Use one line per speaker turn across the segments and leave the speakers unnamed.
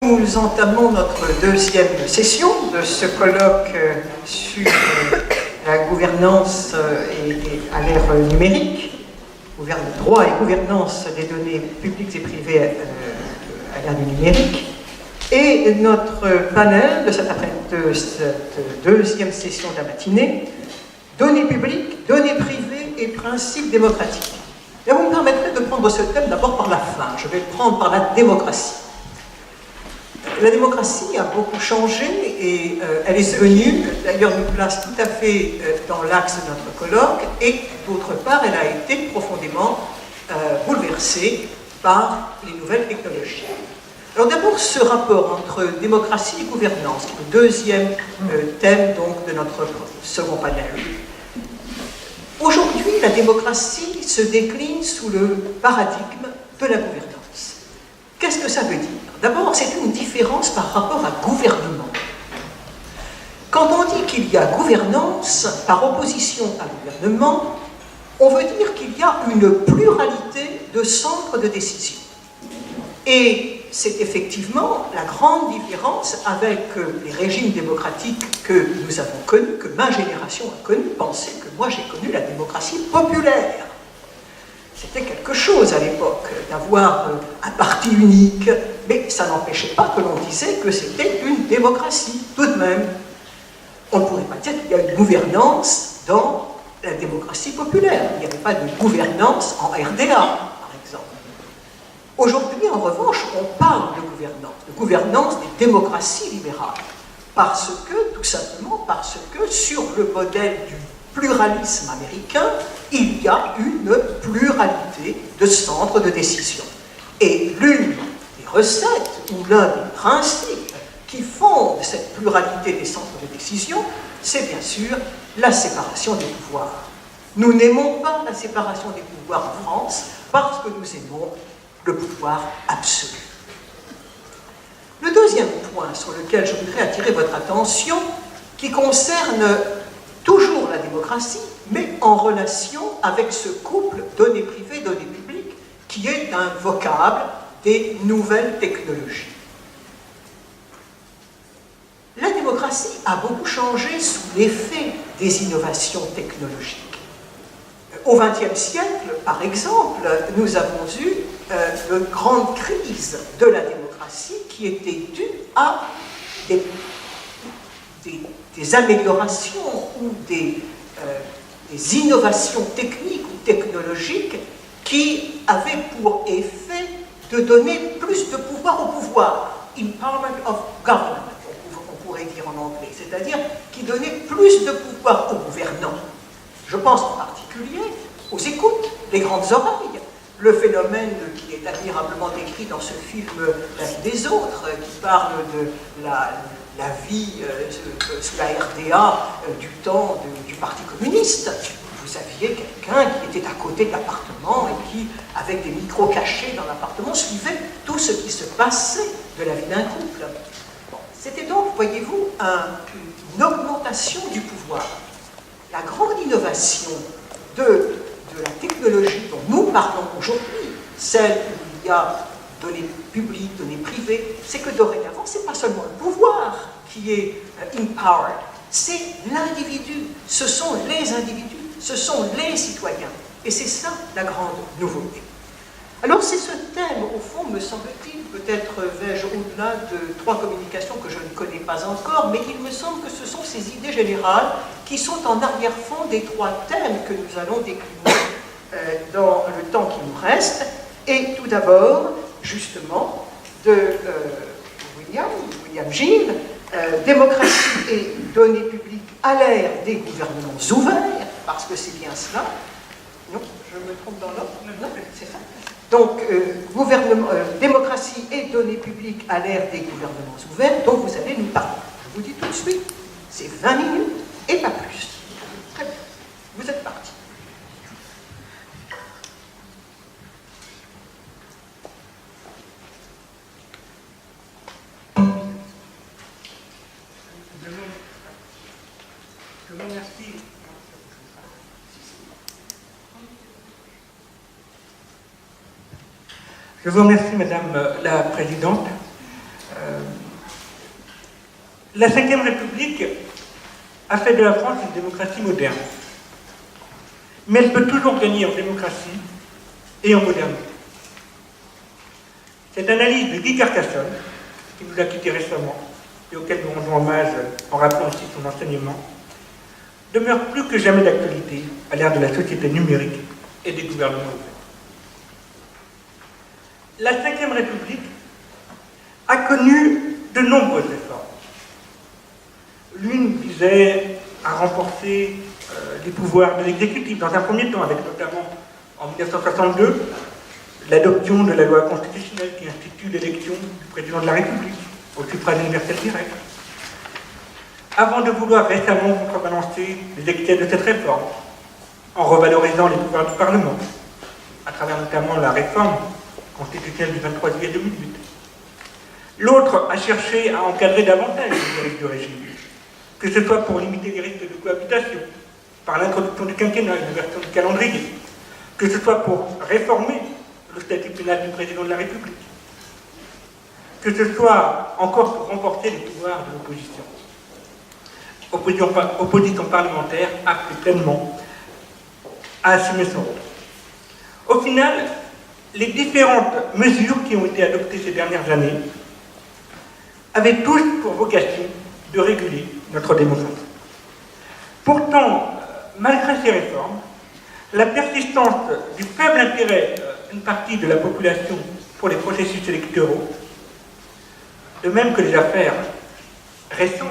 Nous entamons notre deuxième session de ce colloque sur la gouvernance à l'ère numérique, droit et gouvernance des données publiques et privées à l'ère du numérique. Et notre panel de cette deuxième session de la matinée, données publiques, données privées et principes démocratiques. Et vous me permettrez de prendre ce thème d'abord par la fin. Je vais le prendre par la démocratie. La démocratie a beaucoup changé et elle est devenue, d'ailleurs, une place tout à fait dans l'axe de notre colloque, et d'autre part, elle a été profondément bouleversée par les nouvelles technologies. Alors d'abord, ce rapport entre démocratie et gouvernance, le deuxième thème donc de notre second panel. Aujourd'hui, la démocratie se décline sous le paradigme de la gouvernance. Qu'est-ce que ça veut dire? D'abord, c'est une différence par rapport à gouvernement. Quand on dit qu'il y a gouvernance par opposition à gouvernement, on veut dire qu'il y a une pluralité de centres de décision. Et c'est effectivement la grande différence avec les régimes démocratiques que nous avons connus, que ma génération a connus. Pensez que moi j'ai connu la démocratie populaire. C'était quelque chose à l'époque d'avoir un parti unique, mais ça n'empêchait pas que l'on disait que c'était une démocratie, tout de même. On ne pourrait pas dire qu'il y a une gouvernance dans la démocratie populaire. Il n'y avait pas de gouvernance en RDA, par exemple. Aujourd'hui, en revanche, on parle de gouvernance des démocraties libérales. Tout simplement parce que sur le modèle du pluralisme américain, il y a une pluralité de centres de décision. Et l'une des recettes, ou l'un des principes qui fondent cette pluralité des centres de décision, c'est bien sûr la séparation des pouvoirs. Nous n'aimons pas la séparation des pouvoirs en France parce que nous aimons le pouvoir absolu. Le deuxième point sur lequel je voudrais attirer votre attention, qui concerne toujours la démocratie, mais en relation avec ce couple données privées, données publiques, qui est un vocable des nouvelles technologies. La démocratie a beaucoup changé sous l'effet des innovations technologiques. Au XXe siècle, par exemple, nous avons eu de grandes crises de la démocratie qui étaient dues à des améliorations ou des innovations techniques ou technologiques qui avaient pour effet de donner plus de pouvoir au pouvoir. Empowerment of government, on pourrait dire en anglais, c'est-à-dire qui donnait plus de pouvoir aux gouvernants. Je pense en particulier aux écoutes, les grandes oreilles, le phénomène qui est admirablement décrit dans ce film La vie des autres, qui parle de la vie sous la RDA du temps du Parti communiste. Vous aviez quelqu'un qui était à côté de l'appartement et qui, avec des micros cachés dans l'appartement, suivait tout ce qui se passait de la vie d'un couple. Bon, c'était donc, voyez-vous, une augmentation du pouvoir. La grande innovation de la technologie dont nous parlons aujourd'hui, celle où il y a données publiques, données privées, c'est que dorénavant, ce n'est pas seulement le pouvoir qui est empowered, c'est l'individu, ce sont les individus, ce sont les citoyens. Et c'est ça la grande nouveauté. Alors c'est ce thème, au fond, me semble-t-il, peut-être vais-je au-delà de 3 communications que je ne connais pas encore, mais il me semble que ce sont ces idées générales qui sont en arrière-fond des 3 thèmes que nous allons décliner dans le temps qui nous reste. Et tout d'abord, justement, de William Gill, démocratie et données publiques à l'ère des gouvernements ouverts, parce que c'est bien cela. Non, je me trompe dans l'ordre. Non, c'est ça. Donc, démocratie et données publiques à l'ère des gouvernements ouverts, dont vous allez nous parler. Je vous dis tout de suite, c'est 20 minutes et pas plus. Très bien. Vous êtes partis.
Je vous remercie. Je vous remercie, Madame la Présidente. La Ve République a fait de la France une démocratie moderne. Mais elle peut toujours gagner en démocratie et en modernité. Cette analyse de Guy Carcassonne, qui nous a quittés récemment, et auquel nous rendons hommage en rappelant aussi son enseignement, demeure plus que jamais d'actualité à l'ère de la société numérique et des gouvernements ouverts. La Ve République a connu de nombreuses réformes. L'une visait à renforcer les pouvoirs de l'exécutif, dans un premier temps, avec notamment, en 1962, l'adoption de la loi constitutionnelle qui institue l'élection du président de la République au suffrage universel direct, avant de vouloir récemment contrebalancer les excès de cette réforme, en revalorisant les pouvoirs du Parlement, à travers notamment la réforme constitutionnelle du 23 juillet 2008. L'autre a cherché à encadrer davantage les dérives du régime, que ce soit pour limiter les risques de cohabitation, par l'introduction du quinquennat, une version du calendrier, que ce soit pour réformer le statut pénal du président de la République, que ce soit encore pour renforcer les pouvoirs de l'opposition. Opposition parlementaire appelée pleinement à assumer son rôle. Au final, les différentes mesures qui ont été adoptées ces dernières années avaient tous pour vocation de réguler notre démocratie. Pourtant, malgré ces réformes, la persistance du faible intérêt d'une partie de la population pour les processus électoraux, de même que les affaires récentes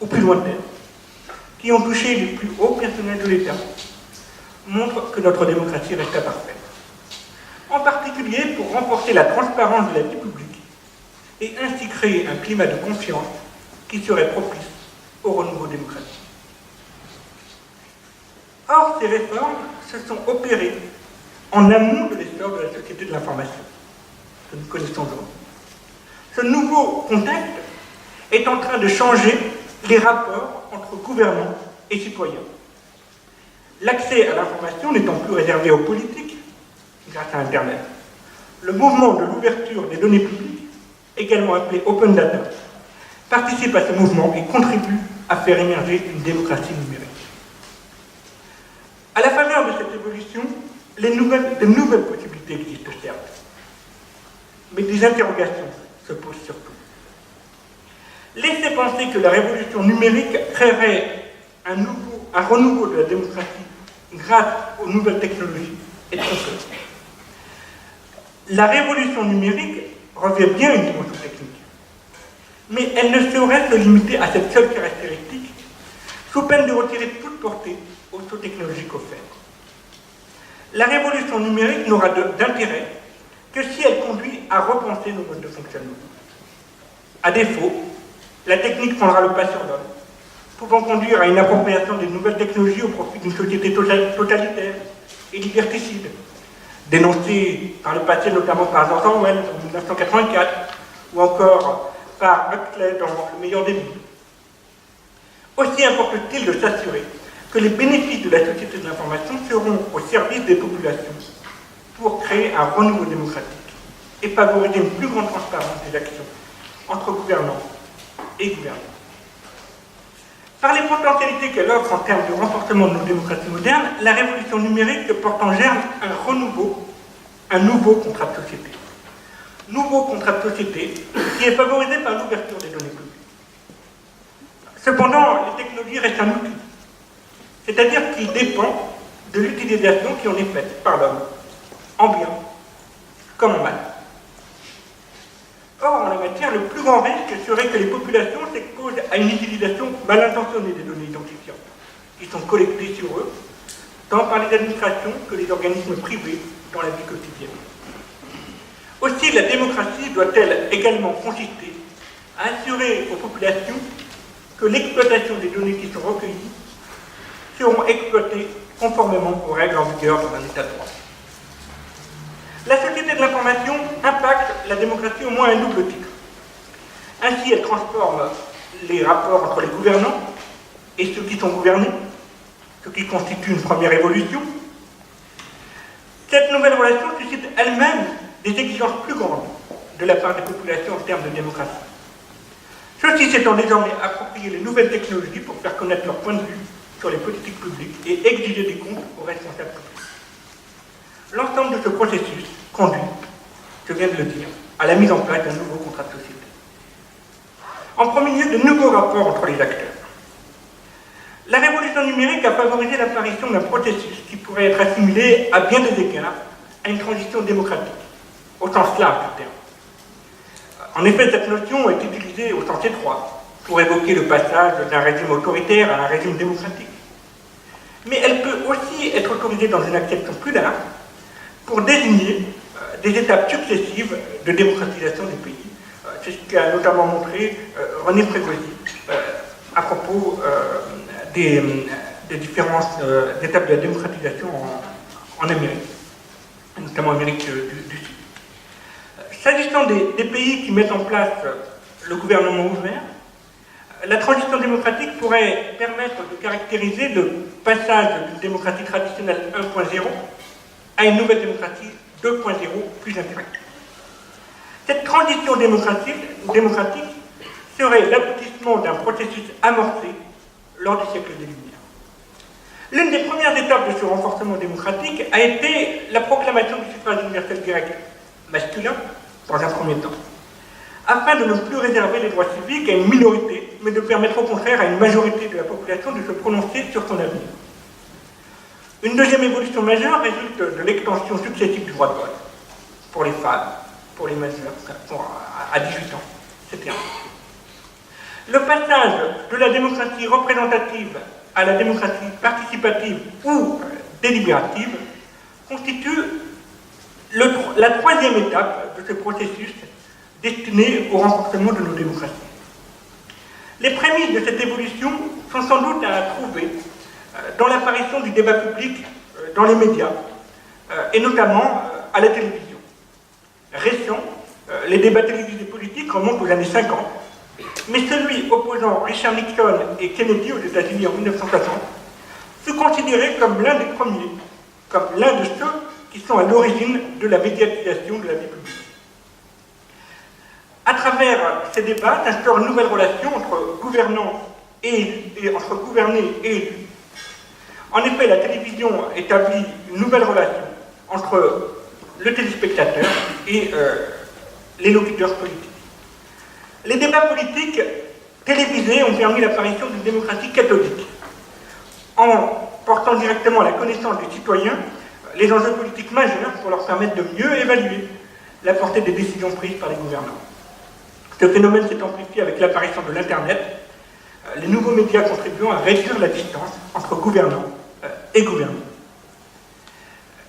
ou plus lointaines, qui ont touché les plus hauts personnels de l'État, montrent que notre démocratie reste imparfaite. En particulier pour renforcer la transparence de la vie publique et ainsi créer un climat de confiance qui serait propice au renouveau démocratique. Or, ces réformes se sont opérées en amont de l'essor de la société de l'information que nous connaissons aujourd'hui. Ce nouveau contexte est en train de changer les rapports entre gouvernants et citoyens. L'accès à l'information n'étant plus réservé aux politiques grâce à Internet. Le mouvement de l'ouverture des données publiques, également appelé Open Data, participe à ce mouvement et contribue à faire émerger une démocratie numérique. À la faveur de cette évolution, de nouvelles possibilités existent certes, mais des interrogations se posent surtout. Laisser penser que la révolution numérique créerait un renouveau de la démocratie grâce aux nouvelles technologies est trompeur. La révolution numérique revêt bien une dimension technique, mais elle ne saurait se limiter à cette seule caractéristique, sous peine de retirer toute portée aux sauts technologiques offerts. La révolution numérique n'aura d'intérêt que si elle conduit à repenser nos modes de fonctionnement. À défaut, la technique prendra le pas sur l'homme, pouvant conduire à une appropriation des nouvelles technologies au profit d'une société totalitaire et liberticide, dénoncée par le passé notamment par George Orwell en 1984, ou encore par Huxley dans Le meilleur des mondes. Aussi importe-t-il de s'assurer que les bénéfices de la société de l'information seront au service des populations pour créer un renouveau démocratique et favoriser une plus grande transparence des actions entre gouvernants et gouvernants. Par les potentialités qu'elle offre en termes de renforcement de nos démocraties modernes, la révolution numérique porte en germe un nouveau contrat de société. Nouveau contrat de société qui est favorisé par l'ouverture des données publiques. Cependant, les technologies restent un outil, c'est-à-dire qu'il dépend de l'utilisation qui en est faite par l'homme, en bien comme en mal. Or, en la matière, le plus grand risque serait que les populations s'exposent à une utilisation mal intentionnée des données identifiantes, qui sont collectées sur eux, tant par les administrations que les organismes privés dans la vie quotidienne. Aussi, la démocratie doit-elle également consister à assurer aux populations que l'exploitation des données qui sont recueillies seront exploitées conformément aux règles en vigueur dans un état de droit. La société de l'information impacte la démocratie au moins à un double titre. Ainsi, elle transforme les rapports entre les gouvernants et ceux qui sont gouvernés, ce qui constitue une première évolution. Cette nouvelle relation suscite elle-même des exigences plus grandes de la part des populations en termes de démocratie. Ceux-ci s'étant désormais approprié les nouvelles technologies pour faire connaître leur point de vue sur les politiques publiques et exiger des comptes aux responsables publics. L'ensemble de ce processus conduit, je viens de le dire, à la mise en place d'un nouveau contrat de société. En premier lieu, de nouveaux rapports entre les acteurs. La révolution numérique a favorisé l'apparition d'un processus qui pourrait être assimilé à bien des égards à une transition démocratique, au sens large du terme. En effet, cette notion est utilisée au sens étroit pour évoquer le passage d'un régime autoritaire à un régime démocratique. Mais elle peut aussi être autorisée dans une acception plus large pour désigner des étapes successives de démocratisation des pays. C'est ce qu'a notamment montré René Frégosi à propos des différentes étapes de la démocratisation en Amérique, notamment en Amérique du Sud. S'agissant des pays qui mettent en place le gouvernement ouvert, la transition démocratique pourrait permettre de caractériser le passage d'une démocratie traditionnelle 1.0 à une nouvelle démocratie 2.0 plus interactive. Cette transition démocratique serait l'aboutissement d'un processus amorcé lors du siècle des Lumières. L'une des premières étapes de ce renforcement démocratique a été la proclamation du suffrage universel direct masculin, dans un premier temps, afin de ne plus réserver les droits civiques à une minorité, mais de permettre au contraire à une majorité de la population de se prononcer sur son avenir. Une deuxième évolution majeure résulte de l'extension successive du droit de vote pour les femmes, pour les majeurs, à 18 ans, etc. Le passage de la démocratie représentative à la démocratie participative ou délibérative constitue la troisième étape de ce processus destiné au renforcement de nos démocraties. Les prémices de cette évolution sont sans doute à trouver dans l'apparition du débat public dans les médias, et notamment à la télévision. Récent, les débats télévisés politiques remontent aux années 50, mais celui opposant Richard Nixon et Kennedy aux États-Unis en 1960 fut considéré comme l'un des premiers, comme l'un de ceux qui sont à l'origine de la médiatisation de la vie publique. À travers ces débats s'instaure une nouvelle relation entre gouvernants et entre gouvernés et élus. En effet, la télévision établit une nouvelle relation entre le téléspectateur et les locuteurs politiques. Les débats politiques télévisés ont permis l'apparition d'une démocratie catholique, en portant directement à la connaissance des citoyens les enjeux politiques majeurs pour leur permettre de mieux évaluer la portée des décisions prises par les gouvernants. Ce phénomène s'est amplifié avec l'apparition de l'Internet, les nouveaux médias contribuant à réduire la distance entre gouvernants et gouvernés.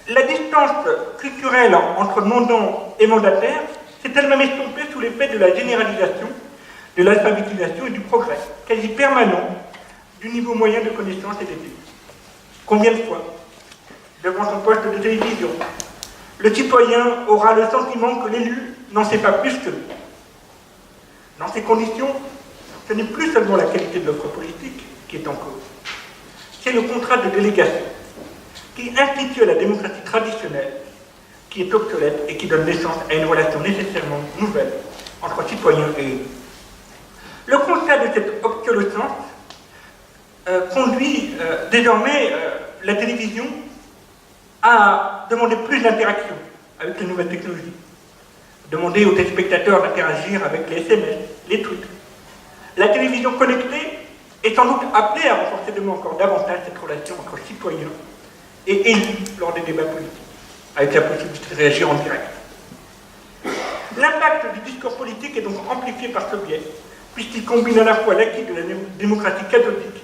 La distance culturelle entre mandants et mandataires s'est elle-même estompée sous l'effet de la généralisation, de l'alphabétisation et du progrès quasi permanent du niveau moyen de connaissance et d'études. Combien de fois, devant son poste de télévision, le citoyen aura le sentiment que l'élu n'en sait pas plus que lui. Dans ces conditions, ce n'est plus seulement la qualité de l'offre politique qui est en cause, c'est le contrat de délégation qui institue la démocratie traditionnelle, qui est obsolète et qui donne naissance à une relation nécessairement nouvelle entre citoyens et élus. Le constat de cette obsolescence conduit désormais la télévision à demander plus d'interaction avec les nouvelles technologies, demander aux téléspectateurs d'interagir avec les SMS, les tweets. La télévision connectée est sans doute appelée à renforcer demain encore davantage cette relation entre citoyens et élus lors des débats politiques, avec la possibilité de réagir en direct. L'impact du discours politique est donc amplifié par ce biais, puisqu'il combine à la fois l'acquis de la démocratie catholique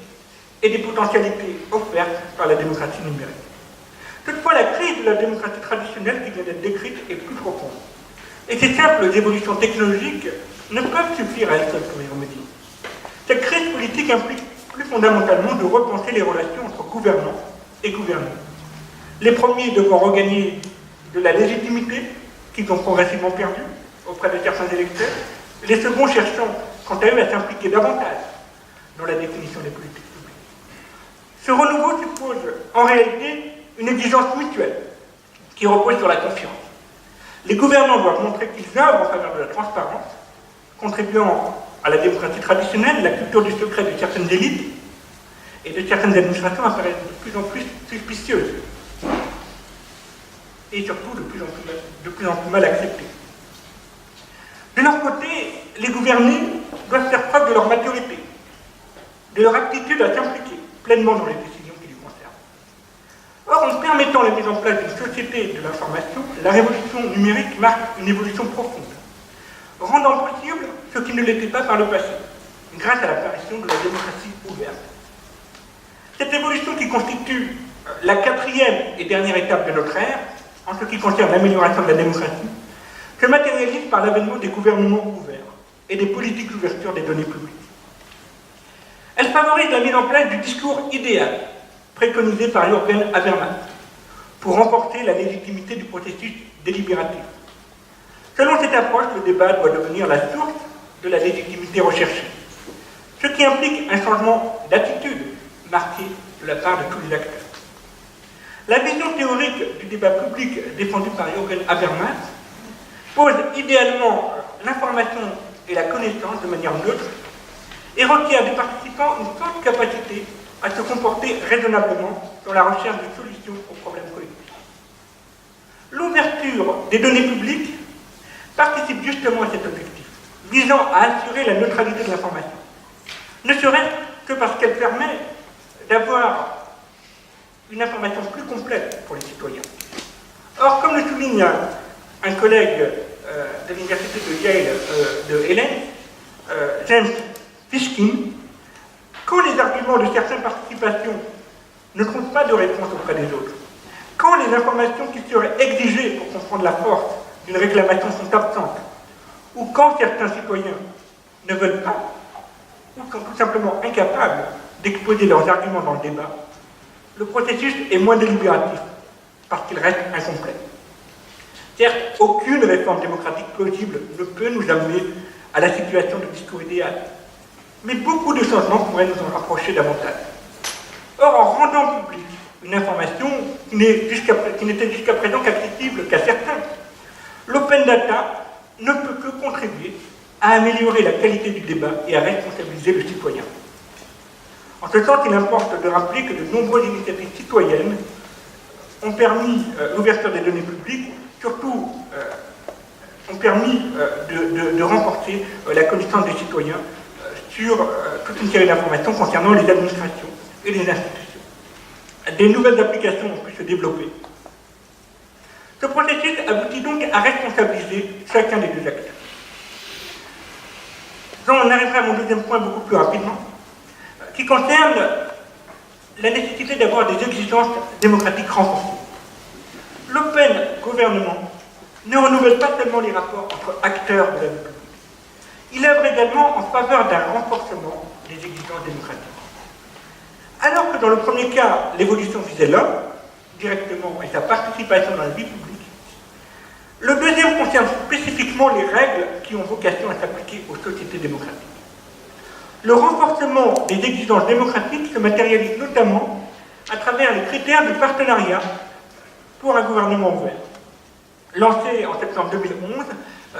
et des potentialités offertes par la démocratie numérique. Toutefois, la crise de la démocratie traditionnelle qui vient d'être décrite est plus profonde. Et ces simples évolutions technologiques ne peuvent suffire à elles seules pour y remédier. Cette crise politique implique plus fondamentalement de repenser les relations entre gouvernants et gouvernés. Les premiers devront regagner de la légitimité qu'ils ont progressivement perdue auprès de certains électeurs, les seconds cherchant quant à eux à s'impliquer davantage dans la définition des politiques publiques. Ce renouveau suppose en réalité une exigence mutuelle qui repose sur la confiance. Les gouvernants doivent montrer qu'ils œuvrent en faveur de la transparence, contribuant à la démocratie traditionnelle, la culture du secret de certaines élites et de certaines administrations apparaît de plus en plus suspicieuse et surtout de plus en plus mal acceptée. De leur côté, les gouvernés doivent faire preuve de leur maturité, de leur aptitude à s'impliquer pleinement dans les décisions qui les concernent. Or, en permettant la mise en place d'une société de l'information, la révolution numérique marque une évolution profonde, rendant possible ce qui ne l'était pas par le passé, grâce à l'apparition de la démocratie ouverte. Cette évolution qui constitue la quatrième et dernière étape de notre ère, en ce qui concerne l'amélioration de la démocratie, se matérialise par l'avènement des gouvernements ouverts et des politiques d'ouverture des données publiques. Elle favorise la mise en place du discours idéal, préconisé par Jürgen Habermas, pour renforcer la légitimité du processus délibératif. Selon cette approche, le débat doit devenir la source de la légitimité recherchée, ce qui implique un changement d'attitude marqué de la part de tous les acteurs. La vision théorique du débat public défendue par Jürgen Habermas pose idéalement l'information et la connaissance de manière neutre et requiert des participants une forte capacité à se comporter raisonnablement dans la recherche de solutions aux problèmes collectifs. L'ouverture des données publiques participe justement à cet objectif, visant à assurer la neutralité de l'information, ne serait-ce que parce qu'elle permet d'avoir une information plus complète pour les citoyens. Or, comme le souligne un collègue de l'université de Yale de Hélène, James Fishkin, quand les arguments de certaines participations ne trouvent pas de réponse auprès des autres, quand les informations qui seraient exigées pour comprendre la force d'une réclamation sont absentes, ou quand certains citoyens ne veulent pas, ou sont tout simplement incapables d'exposer leurs arguments dans le débat, le processus est moins délibératif, parce qu'il reste incomplet. Certes, aucune réforme démocratique plausible ne peut nous amener à la situation de discours idéal, mais beaucoup de changements pourraient nous en rapprocher davantage. Or, en rendant publique une information qui n'était jusqu'à présent qu'accessible qu'à certains, l'open data ne peut que contribuer à améliorer la qualité du débat et à responsabiliser le citoyen. En ce sens, il importe de rappeler que de nombreuses initiatives citoyennes ont permis l'ouverture des données publiques, surtout ont permis de renforcer la connaissance des citoyens sur toute une série d'informations concernant les administrations et les institutions. Des nouvelles applications ont pu se développer. Ce processus aboutit donc à responsabiliser chacun des deux acteurs. J'en arriverai à mon deuxième point beaucoup plus rapidement, qui concerne la nécessité d'avoir des exigences démocratiques renforcées. L'open gouvernement ne renouvelle pas seulement les rapports entre acteurs de la vie publique. Il œuvre également en faveur d'un renforcement des exigences démocratiques. Alors que dans le premier cas, l'évolution visait l'homme, directement, et sa participation dans la vie publique, le deuxième concerne spécifiquement les règles qui ont vocation à s'appliquer aux sociétés démocratiques. Le renforcement des exigences démocratiques se matérialise notamment à travers les critères de partenariat pour un gouvernement ouvert, lancé en septembre 2011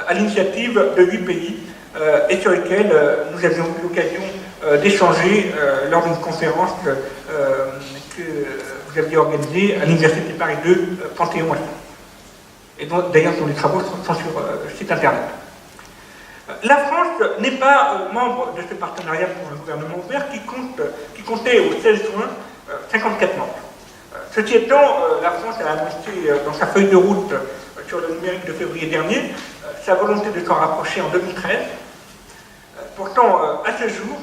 à l'initiative de 8 pays et sur lesquels nous avions eu l'occasion d'échanger lors d'une conférence que vous aviez organisée à l'Université Paris 2 Panthéon. Et d'ailleurs, dont les travaux sont sur le site internet. La France n'est pas membre de ce partenariat pour un gouvernement ouvert qui comptait au 16 juin 54 membres. Ceci étant, la France a annoncé dans sa feuille de route sur le numérique de février dernier sa volonté de s'en rapprocher en 2013. Pourtant, à ce jour,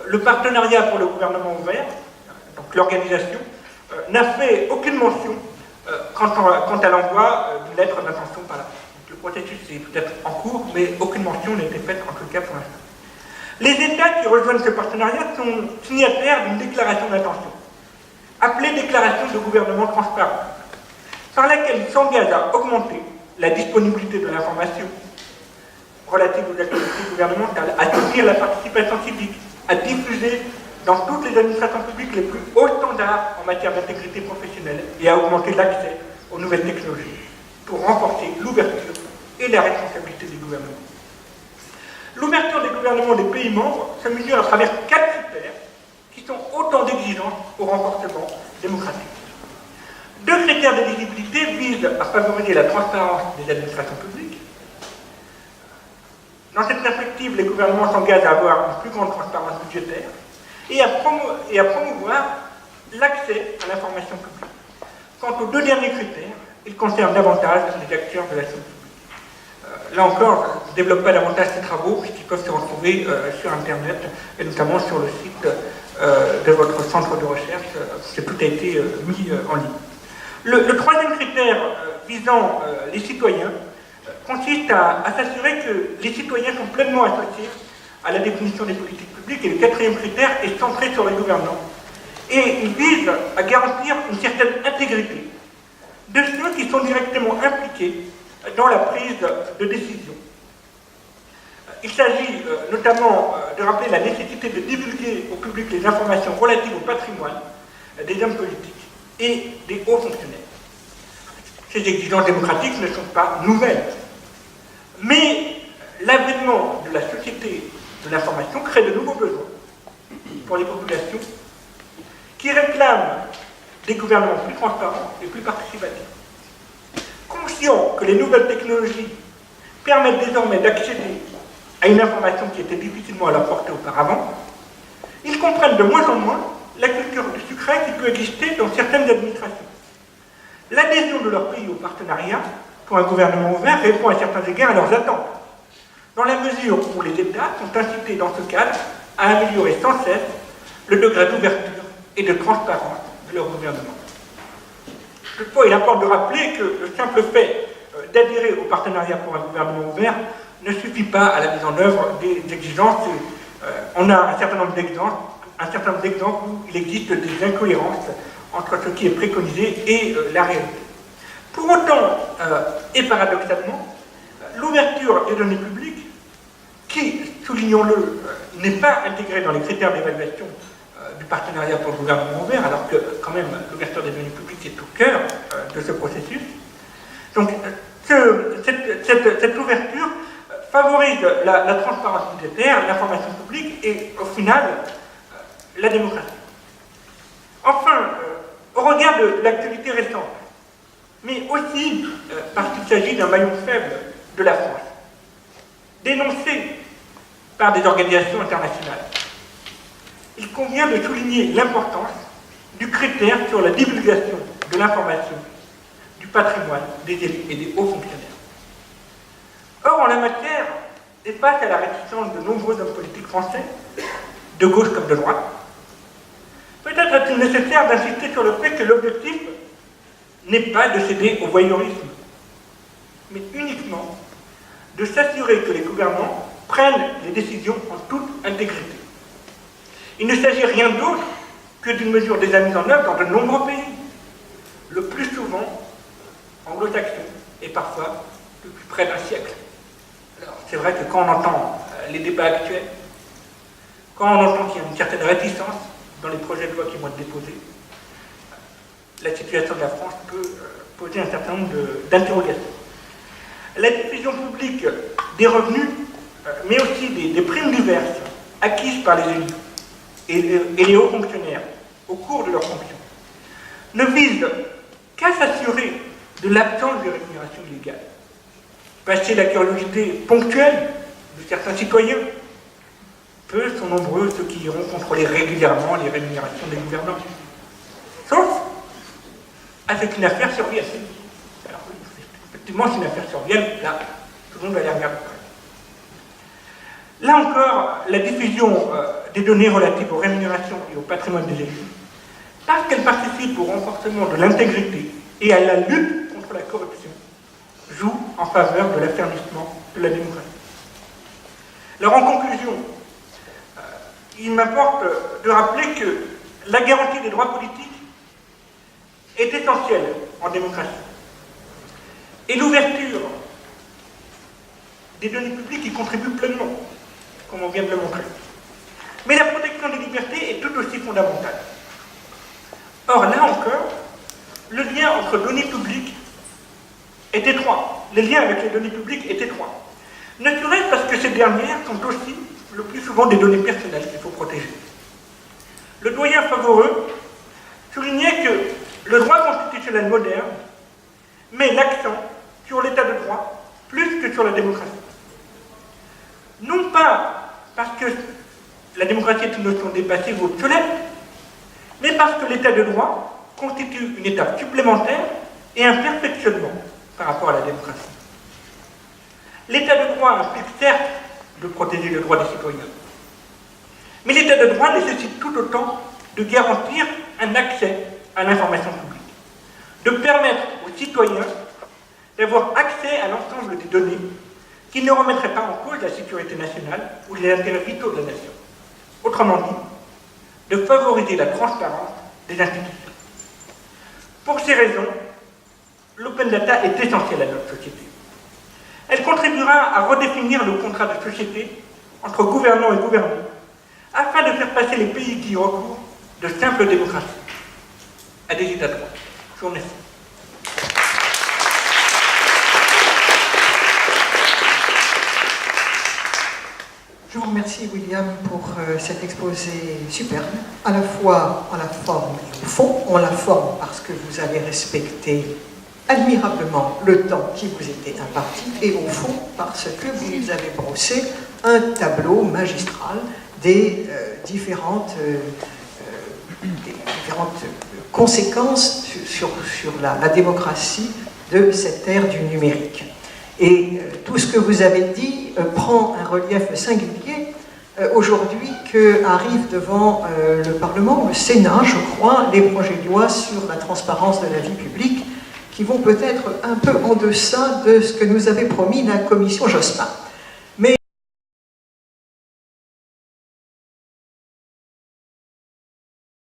le partenariat pour le gouvernement ouvert, donc l'organisation, n'a fait aucune mention quant à l'envoi d'une lettre d'intention par la France. Le processus est peut-être en cours, mais aucune mention n'a été faite en tout cas pour l'instant. Les États qui rejoignent ce partenariat sont signataires d'une déclaration d'intention, appelée déclaration de gouvernement transparent, par laquelle ils s'engagent à augmenter la disponibilité de l'information relative aux activités gouvernementales, à soutenir la participation civique, à diffuser dans toutes les administrations publiques les plus hauts standards en matière d'intégrité professionnelle et à augmenter l'accès aux nouvelles technologies pour renforcer l'ouverture et la responsabilité des gouvernements. L'ouverture des gouvernements des pays membres se mesure à travers 4 critères qui sont autant d'exigences au renforcement démocratique. 2 critères d'éligibilité visent à favoriser la transparence des administrations publiques. Dans cette perspective, les gouvernements s'engagent à avoir une plus grande transparence budgétaire et à promouvoir l'accès à l'information publique. Quant aux 2 derniers critères, ils concernent davantage les acteurs de la chose publique. Là encore, je ne développe pas davantage ces travaux puisqu'ils peuvent se retrouver sur Internet et notamment sur le site de votre centre de recherche, que tout a été mis en ligne. Le 3e critère visant les citoyens consiste à s'assurer que les citoyens sont pleinement associés à la définition des politiques publiques, et le 4e critère est centré sur les gouvernants. Et il vise à garantir une certaine intégrité de ceux qui sont directement impliqués dans la prise de décision. Il s'agit notamment de rappeler la nécessité de divulguer au public les informations relatives au patrimoine des hommes politiques et des hauts fonctionnaires. Ces exigences démocratiques ne sont pas nouvelles, mais l'avènement de la société de l'information crée de nouveaux besoins pour les populations qui réclament des gouvernements plus transparents et plus participatifs. Conscients que les nouvelles technologies permettent désormais d'accéder à une information qui était difficilement à leur portée auparavant, ils comprennent de moins en moins la culture du secret qui peut exister dans certaines administrations. L'adhésion de leur pays au partenariat pour un gouvernement ouvert répond à certains égards à leurs attentes, dans la mesure où les États sont incités dans ce cadre à améliorer sans cesse le degré d'ouverture et de transparence de leur gouvernement. Toutefois, il importe de rappeler que le simple fait d'adhérer au partenariat pour un gouvernement ouvert ne suffit pas à la mise en œuvre des exigences. On a un certain nombre d'exemples où il existe des incohérences entre ce qui est préconisé et la réalité. Pour autant, et paradoxalement, l'ouverture des données publiques, qui, soulignons-le, n'est pas intégrée dans les critères d'évaluation du partenariat pour le gouvernement ouvert, alors que quand même l'ouverture des données publiques est au cœur de ce processus. Donc cette ouverture favorise la transparence budgétaire, l'information publique et au final la démocratie. Enfin, au regard de l'actualité récente, mais aussi parce qu'il s'agit d'un maillon faible de la France, dénoncé par des organisations internationales, il convient de souligner l'importance du critère sur la divulgation de l'information, du patrimoine des élus et des hauts fonctionnaires. Or, en la matière, et face à la réticence de nombreux hommes politiques français, de gauche comme de droite, peut-être est-il nécessaire d'insister sur le fait que l'objectif n'est pas de céder au voyeurisme, mais uniquement de s'assurer que les gouvernants prennent les décisions en toute intégrité. Il ne s'agit rien d'autre que d'une mesure déjà mise en œuvre dans de nombreux pays, le plus souvent anglo-saxons, et parfois depuis près d'un siècle. Alors, c'est vrai que quand on entend les débats actuels, quand on entend qu'il y a une certaine réticence dans les projets de loi qui vont être déposés, la situation de la France peut poser un certain nombre d'interrogations. La diffusion publique des revenus, mais aussi des primes diverses acquises par les élus et les hauts fonctionnaires au cours de leurs fonctions, ne vise qu'à s'assurer de l'absence de rémunération illégale. Passer la curiosité ponctuelle de certains citoyens, peu sont nombreux ceux qui iront contrôler régulièrement les rémunérations des gouvernants. Sauf à ce qu'une affaire survienne. Alors, effectivement, si une affaire survienne, là, tout le monde va aller regarder. Là encore, la diffusion des données relatives aux rémunérations et au patrimoine des élus, parce qu'elle participe au renforcement de l'intégrité et à la lutte contre la corruption, joue en faveur de l'affermissement de la démocratie. Alors, en conclusion, il m'importe de rappeler que la garantie des droits politiques est essentielle en démocratie. Et l'ouverture des données publiques y contribue pleinement, comme on vient de le montrer. Mais la protection des libertés est tout aussi fondamentale. Or, là encore, le lien entre données publiques est étroit. Le lien avec les données publiques est étroit. Ne serait-ce parce que ces dernières sont aussi le plus souvent des données personnelles qu'il faut protéger. Le doyen Favoreux soulignait que le droit constitutionnel moderne met l'accent sur l'état de droit plus que sur la démocratie. Non pas parce que la démocratie est une notion dépassée ou obsolète, mais parce que l'état de droit constitue une étape supplémentaire et un perfectionnement par rapport à la démocratie. L'état de droit implique certes de protéger le droit des citoyens, mais l'état de droit nécessite tout autant de garantir un accès à l'information publique, de permettre aux citoyens d'avoir accès à l'ensemble des données qui ne remettraient pas en cause la sécurité nationale ou les intérêts vitaux de la nation. Autrement dit, de favoriser la transparence des institutions. Pour ces raisons, l'open data est essentielle à notre société. Elle contribuera à redéfinir le contrat de société entre gouvernants et gouvernés, afin de faire passer les pays qui y recourent de simples démocraties à des états de droit. Je vous remercie.
Je vous remercie, William, pour cet exposé superbe, à la fois en la forme et au fond. En la forme parce que vous avez respecté admirablement le temps qui vous était imparti, et au fond parce que vous nous avez brossé un tableau magistral des différentes conséquences sur la démocratie de cette ère du numérique. Et tout ce que vous avez dit prend un relief singulier aujourd'hui qu'arrivent devant le Parlement, le Sénat, je crois, les projets de loi sur la transparence de la vie publique, qui vont peut-être un peu en deçà de ce que nous avait promis la commission Jospin.